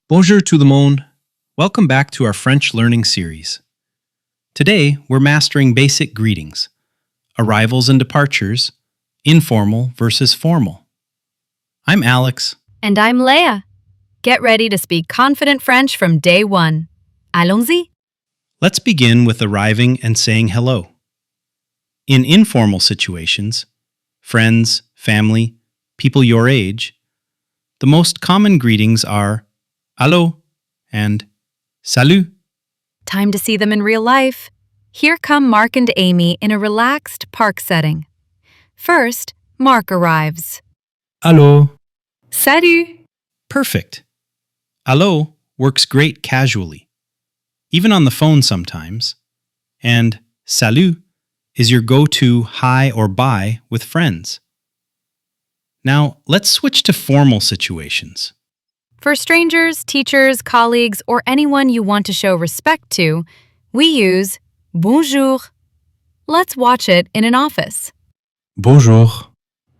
Bonjour tout le monde. Welcome back to our French learning series. Today, we're mastering basic greetings, arrivals and departures, informal versus formal. I'm Alex. And I'm Leah. Get ready to speak confident French from day one. Allons-y. Let's begin with arriving and saying hello. In informal situations, friends, family, people your age, the most common greetings are Allo and Salut. Time to see them in real life. Here come Mark and Amy in a relaxed park setting. First, Mark arrives. Allo. Salut. Perfect. Allo works great casually, even on the phone sometimes, and Salut is your go-to hi or bye with friends. Now, let's switch to formal situations. For strangers, teachers, colleagues, or anyone you want to show respect to, we use Bonjour. Let's watch it in an office. Bonjour.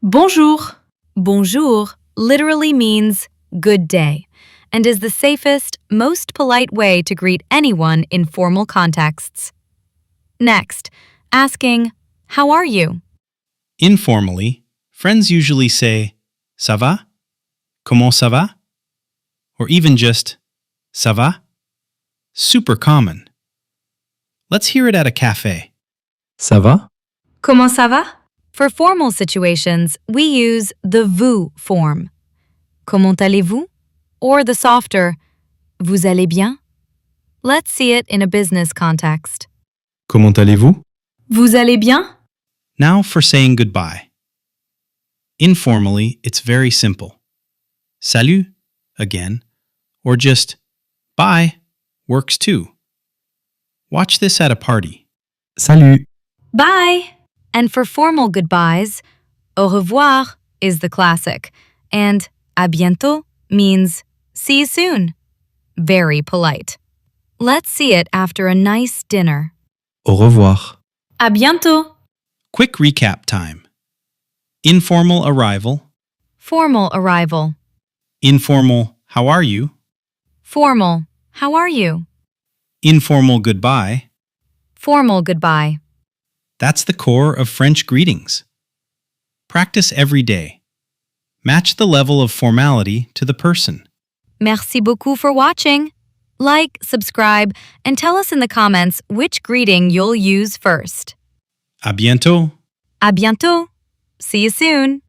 Bonjour. Bonjour literally means good day and is the safest, most polite way to greet anyone in formal contexts. Next, asking, how are you? Informally, friends usually say, Ça va? Comment ça va? Or even just, Ça va? Super common. Let's hear it at a café. Ça va? Comment ça va? For formal situations, we use the vous form. Comment allez-vous? Or the softer, vous allez bien? Let's see it in a business context. Comment allez-vous? Vous allez bien? Now for saying goodbye. Informally, it's very simple. Salut, again, or just bye works too. Watch this at a party. Salut. Bye! And for formal goodbyes, au revoir is the classic, and à bientôt means see you soon. Very polite. Let's see it after a nice dinner. Au revoir. À bientôt! Quick recap time. Informal arrival. Formal arrival. Informal, how are you? Formal, how are you? Informal goodbye. Formal goodbye. That's the core of French greetings. Practice every day. Match the level of formality to the person. Merci beaucoup for watching. Like, subscribe, and tell us in the comments which greeting you'll use first. À bientôt. À bientôt. See you soon.